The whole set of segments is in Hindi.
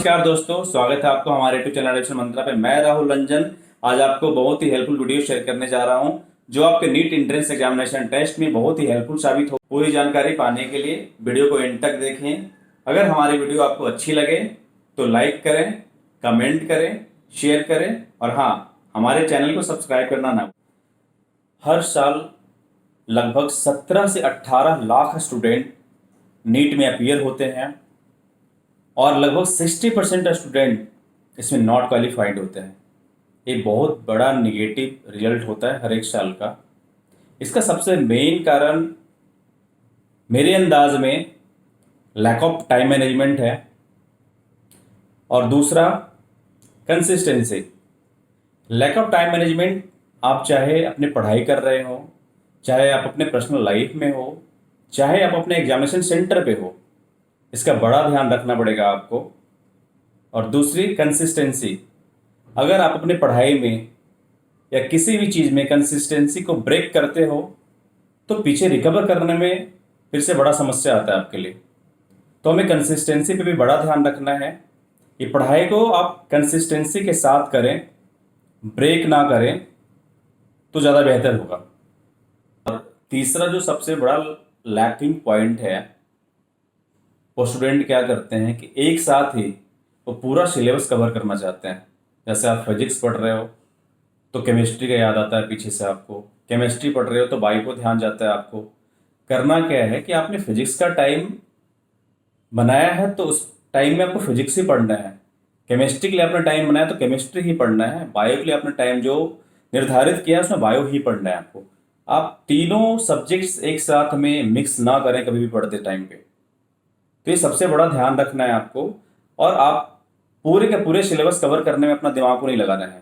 नमस्कार दोस्तों, स्वागत है आपको हमारे यूट्यूब चैनल एडमिशन मंत्रा पे। मैं राहुल रंजन आज आपको बहुत ही हेल्पफुल वीडियो शेयर करने जा रहा हूं जो आपके नीट एंट्रेंस एग्जामिनेशन टेस्ट में बहुत ही हेल्पफुल साबित हो। पूरी जानकारी पाने के लिए वीडियो को एंड तक देखें। अगर हमारी वीडियो आपको अच्छी लगे तो लाइक करें, कमेंट करें, शेयर करें और हाँ, हमारे चैनल को सब्सक्राइब करना ना। हर साल लगभग 17 से 18 लाख स्टूडेंट नीट में अपीयर होते हैं और लगभग 60% स्टूडेंट इसमें नॉट क्वालिफाइड होते हैं। ये बहुत बड़ा निगेटिव रिजल्ट होता है हर एक साल का। इसका सबसे मेन कारण मेरे अंदाज में लैक ऑफ टाइम मैनेजमेंट है और दूसरा consistency. Lack of time management, आप चाहे अपनी पढ़ाई कर रहे हो, चाहे आप अपने पर्सनल लाइफ में हो, चाहे आप अपने एग्जामिनेशन सेंटर पे हो, इसका बड़ा ध्यान रखना पड़ेगा आपको। और दूसरी कंसिस्टेंसी, अगर आप अपने पढ़ाई में या किसी भी चीज़ में कंसिस्टेंसी को ब्रेक करते हो तो पीछे रिकवर करने में फिर से बड़ा समस्या आता है आपके लिए। तो हमें कंसिस्टेंसी पे भी बड़ा ध्यान रखना है। ये पढ़ाई को आप कंसिस्टेंसी के साथ करें, ब्रेक ना करें तो ज़्यादा बेहतर होगा। और तीसरा जो सबसे बड़ा लैकिंग पॉइंट है, वो स्टूडेंट क्या करते हैं कि एक साथ ही वो पूरा सिलेबस कवर करना चाहते हैं। जैसे आप फिजिक्स पढ़ रहे हो तो केमिस्ट्री का याद आता है पीछे से आपको, केमिस्ट्री पढ़ रहे हो तो बायो को ध्यान जाता है आपको। करना क्या है कि आपने फिजिक्स का टाइम बनाया है तो उस टाइम में आपको फिजिक्स ही पढ़ना है। केमिस्ट्री के लिए आपने टाइम बनाया तो केमिस्ट्री ही पढ़ना है। बायो के लिए आपने टाइम जो निर्धारित किया उसमें बायो ही पढ़ना है आपको। आप तीनों सब्जेक्ट्स एक साथ में मिक्स ना करें कभी भी पढ़ते टाइम पे। तो ये सबसे बड़ा ध्यान रखना है आपको। और आप पूरे के पूरे सिलेबस कवर करने में अपना दिमाग को नहीं लगाना है।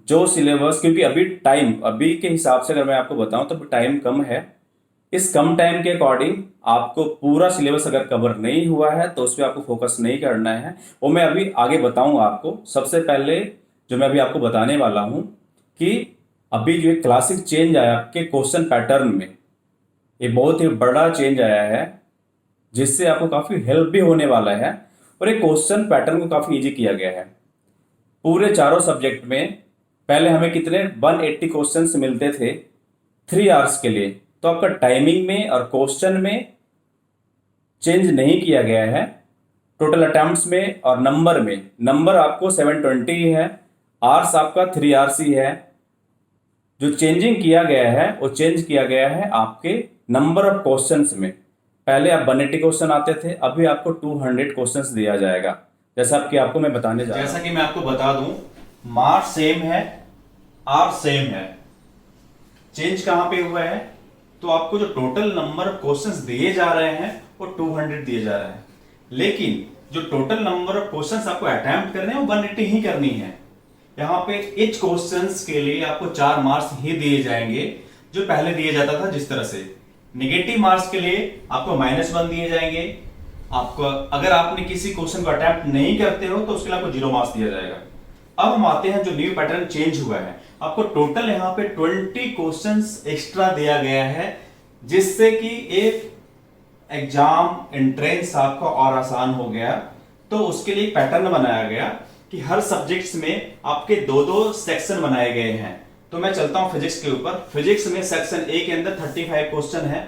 जो सिलेबस, क्योंकि अभी के हिसाब से अगर मैं आपको बताऊं तो टाइम कम है। इस कम टाइम के अकॉर्डिंग आपको पूरा सिलेबस अगर कवर नहीं हुआ है तो उस पर आपको फोकस नहीं करना है। वो मैं अभी आगे बताऊंगा आपको। सबसे पहले जो मैं अभी आपको बताने वाला हूं कि अभी जो एक क्लासिक चेंज आया आपके क्वेश्चन पैटर्न में, ये बहुत ही बड़ा चेंज आया है जिससे आपको काफ़ी हेल्प भी होने वाला है। और एक क्वेश्चन पैटर्न को काफ़ी इजी किया गया है। पूरे चारों सब्जेक्ट में पहले हमें कितने 180 क्वेश्चंस मिलते थे 3 आवर्स के लिए, तो आपका टाइमिंग में और क्वेश्चन में चेंज नहीं किया गया है। टोटल अटेम्प्ट्स में और नंबर में, नंबर आपको 720 ही है, आवर्स आपका 3 आवर्स ही है। जो चेंजिंग किया गया है वो चेंज किया गया है आपके नंबर ऑफ क्वेश्चंस में। पहले आप 180 क्वेश्चन आते थे, अभी आपको 200 क्वेश्चंस दिया जाएगा। जैसा मैं बताने जा रहा हूं, जैसा कि मैं आपको बता दूं, मार्क्स सेम है, आर सेम है। चेंज कहां पे हुआ है? तो आपको जो टोटल नंबर ऑफ क्वेश्चंस दिए जा रहे हैं वो 200 दिए जा रहे हैं, लेकिन जो टोटल नंबर ऑफ क्वेश्चंस आपको अटेम्प्ट करने हैं वो 180 ही करनी है। यहाँ पे इच क्वेश्चंस के लिए आपको 4 मार्क्स ही दिए जाएंगे, जो पहले दिए जाता था जिस तरह से। नेगेटिव मार्क्स के लिए आपको -1 दिए जाएंगे। आपको अगर आपने किसी क्वेश्चन को अटेम्प्ट नहीं करते हो तो उसके लिए आपको 0 मार्क्स दिया जाएगा। अब हम आते हैं जो न्यू पैटर्न चेंज हुआ है। आपको टोटल यहाँ पे 20 क्वेश्चंस एक्स्ट्रा दिया गया है, जिससे कि एक एग्जाम एंट्रेंस आपका और आसान हो गया। तो उसके लिए पैटर्न बनाया गया कि हर सब्जेक्ट्स में आपके 2-2 सेक्शन बनाए गए हैं। तो मैं चलता हूं फिजिक्स के ऊपर। फिजिक्स में सेक्शन ए के अंदर 35 क्वेश्चन है।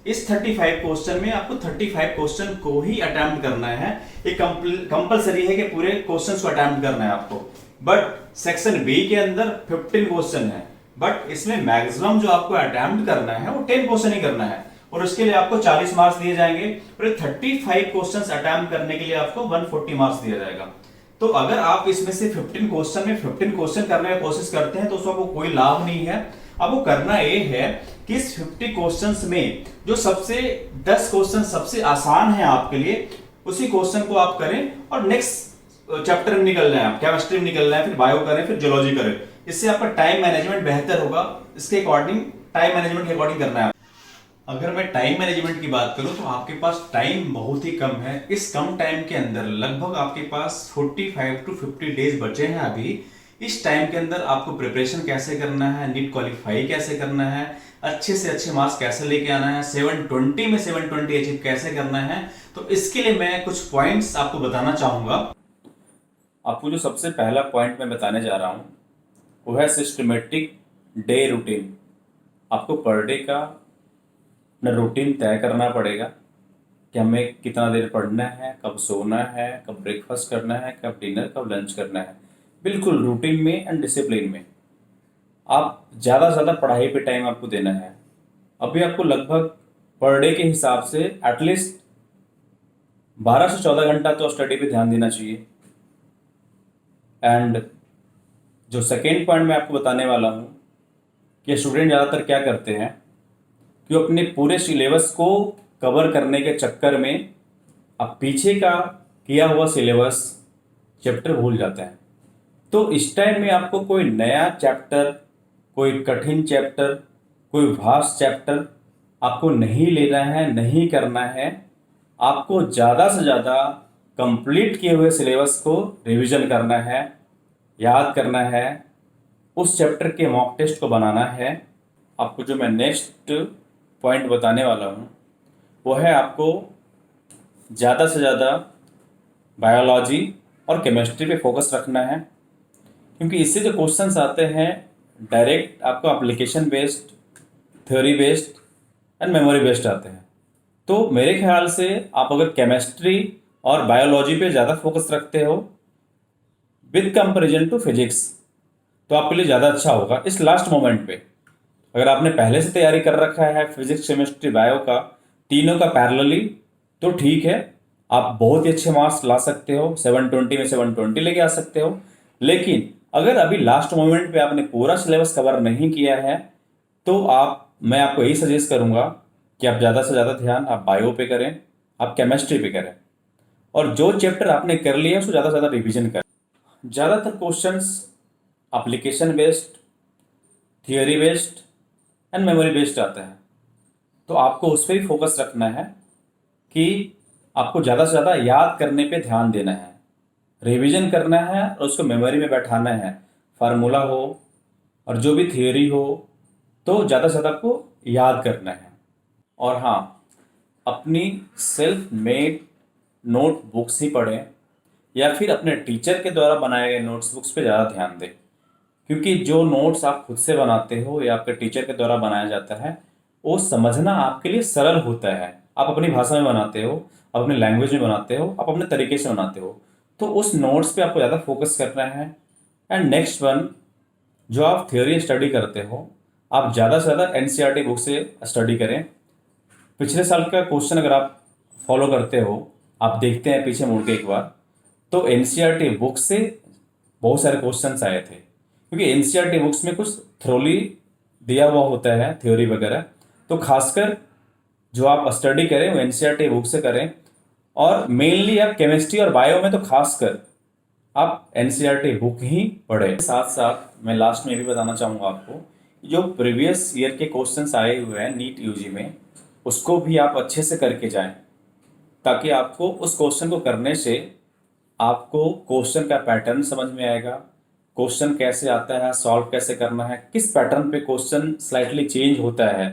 इस 35 क्वेश्चन में आपको 35 क्वेश्चन को ही अटेम्प्ट करना है। ये कंपलसरी है कि पूरे क्वेश्चंस को अटेम्प्ट करना है आपको। बट सेक्शन बी के अंदर 15 क्वेश्चन है, बट इसमें मैक्सिमम जो आपको अटेम्प्ट करना है वो 10 क्वेश्चन ही करना है, और उसके लिए आपको 40 मार्क्स दिए जाएंगे। और 35 क्वेश्चन अटेम्प्ट करने के लिए आपको 140 मार्क्स दिया जाएगा। तो अगर आप इसमें से 15 क्वेश्चन में 15 क्वेश्चन करने की कोशिश करते हैं तो उसका कोई लाभ नहीं है। अब वो करना ये है कि इस 50 क्वेश्चंस में जो सबसे 10 क्वेश्चन सबसे आसान है आपके लिए, उसी क्वेश्चन को आप करें और नेक्स्ट चैप्टर में निकल जाए। आप केमिस्ट्री में निकल जाए, फिर बायो करें, फिर जियोलॉजी करें। इससे आपका टाइम मैनेजमेंट बेहतर होगा। इसके अकॉर्डिंग टाइम मैनेजमेंट के अकॉर्डिंग करना है। अगर मैं टाइम मैनेजमेंट की बात करूं तो आपके पास टाइम बहुत ही कम है। इस कम टाइम के अंदर लगभग आपके पास 45 to 50 डेज बचे हैं अभी। इस टाइम के अंदर आपको प्रिपरेशन कैसे करना है, नीट क्वालिफाई कैसे करना है, अच्छे से अच्छे मार्क्स कैसे लेके आना है, 720 में 720 अचीव कैसे करना है, तो इसके लिए मैं कुछ पॉइंट्स आपको बताना चाहूंगा। आपको जो सबसे पहला पॉइंट मैं बताने जा रहा हूँ वो है सिस्टमेटिक डे रूटीन। आपको पर डे का अपना रूटीन तय करना पड़ेगा कि हमें कितना देर पढ़ना है, कब सोना है, कब ब्रेकफास्ट करना है, कब डिनर, कब लंच करना है। बिल्कुल रूटीन में एंड डिसिप्लिन में आप ज़्यादा से ज़्यादा पढ़ाई पे टाइम आपको देना है। अभी आपको लगभग पर डे के हिसाब से एटलीस्ट 12 से 14 घंटा तो स्टडी पे ध्यान देना चाहिए। एंड जो सेकेंड पॉइंट मैं आपको बताने वाला हूँ कि स्टूडेंट ज़्यादातर क्या करते हैं कि वो अपने पूरे सिलेबस को कवर करने के चक्कर में अब पीछे का किया हुआ सिलेबस चैप्टर भूल जाते हैं। तो इस टाइम में आपको कोई नया चैप्टर, कोई कठिन चैप्टर, कोई वास्ट चैप्टर आपको नहीं लेना है, नहीं करना है। आपको ज़्यादा से ज़्यादा कंप्लीट किए हुए सिलेबस को रिवीजन करना है, याद करना है, उस चैप्टर के मॉक टेस्ट को बनाना है। आपको जो मैं नेक्स्ट पॉइंट बताने वाला हूँ वो है आपको ज़्यादा से ज़्यादा बायोलॉजी और केमिस्ट्री पे फोकस रखना है, क्योंकि इससे जो क्वेश्चंस आते हैं डायरेक्ट आपको application based, theory based and memory based आते हैं। तो मेरे ख्याल से आप अगर केमिस्ट्री और बायोलॉजी पे ज़्यादा फोकस रखते हो विद कंपेरिजन टू फिजिक्स तो आपके लिए ज़्यादा अच्छा होगा इस लास्ट मोमेंट पे। अगर आपने पहले से तैयारी कर रखा है फिजिक्स, केमिस्ट्री, बायो का, तीनों का पैरेलली, तो ठीक है, आप बहुत ही अच्छे मार्क्स ला सकते हो, 720 में 720 लेके आ सकते हो। लेकिन अगर अभी लास्ट मोमेंट पे आपने पूरा सिलेबस कवर नहीं किया है तो मैं आपको यही सजेस्ट करूंगा कि आप ज़्यादा से ज़्यादा ध्यान आप बायो पे करें, आप केमिस्ट्री पे करें, और जो चैप्टर आपने कर लिया उसको ज़्यादा से ज़्यादा रिविजन करें। ज़्यादातर questions application based, theory based and memory based आता है। तो आपको उस पर ही फोकस रखना है कि आपको ज़्यादा से ज़्यादा याद करने पे ध्यान देना है, रिवीजन करना है और उसको मेमोरी में बैठाना है। फार्मूला हो और जो भी थियोरी हो तो ज़्यादा से ज़्यादा आपको याद करना है। और हाँ, अपनी सेल्फ मेड नोट बुक्स ही पढ़ें या फिर अपने टीचर के द्वारा बनाए गए नोट्स बुक्स पे ज़्यादा ध्यान दें, क्योंकि जो नोट्स आप खुद से बनाते हो या आपके टीचर के द्वारा बनाया जाता है वो समझना आपके लिए सरल होता है। आप अपनी भाषा में बनाते हो, अपने लैंग्वेज में बनाते हो, आप अपने तरीके से बनाते हो, तो उस नोट्स पे आपको ज़्यादा फोकस करना है। एंड नेक्स्ट वन, जो आप थ्योरी स्टडी करते हो आप ज़्यादा से ज़्यादा एनसीईआरटी बुक से स्टडी करें। पिछले साल का क्वेश्चन अगर आप फॉलो करते हो, आप देखते हैं पीछे मुड़ के एक बार, तो एनसीईआरटी बुक से बहुत सारे क्वेश्चंस आए थे, क्योंकि एनसीईआरटी बुक्स में कुछ थ्रोली दिया हुआ होता है थ्योरी वगैरह। तो खासकर जो आप स्टडी करें वो एनसीईआरटी बुक से करें, और मेनली आप केमिस्ट्री और बायो में तो खासकर आप एनसीईआरटी बुक ही पढ़ें। साथ साथ मैं लास्ट में ये भी बताना चाहूँगा आपको, जो प्रीवियस ईयर के क्वेश्चंस आए हुए हैं नीट यूजी में उसको भी आप अच्छे से करके जाएं, ताकि आपको उस क्वेश्चन को करने से आपको क्वेश्चन का पैटर्न समझ में आएगा, क्वेश्चन कैसे आता है, सॉल्व कैसे करना है, किस पैटर्न पे क्वेश्चन स्लाइटली चेंज होता है।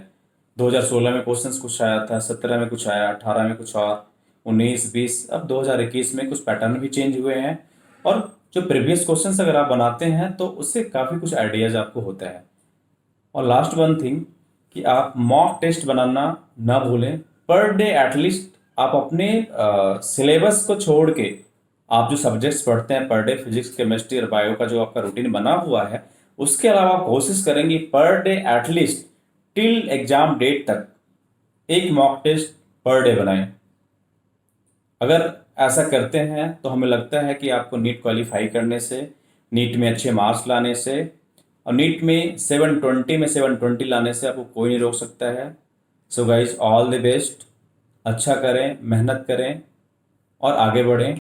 2016 में क्वेश्चंस कुछ आया था, 17 में कुछ आया, 18 में कुछ और, 19, 20, अब 2021 में कुछ पैटर्न भी चेंज हुए हैं। और जो प्रीवियस क्वेश्चंस अगर आप बनाते हैं तो उससे काफ़ी कुछ आइडियाज़ आपको होता है। और लास्ट वन थिंग कि आप मॉक टेस्ट बनाना ना भूलें। पर डे एटलीस्ट आप अपने सिलेबस को छोड़ के आप जो सब्जेक्ट्स पढ़ते हैं पर डे, फिजिक्स, केमिस्ट्री और बायो का जो आपका रूटीन बना हुआ है, उसके अलावा आप कोशिश करेंगे per day at least till exam date तक एक मॉक टेस्ट पर डे बनाएं। अगर ऐसा करते हैं तो हमें लगता है कि आपको नीट क्वालिफाई करने से, नीट में अच्छे मार्क्स लाने से और नीट में 720 में 720 लाने से आपको कोई नहीं रोक सकता है। So guys, all the best. अच्छा करें, मेहनत करें और आगे बढ़ें।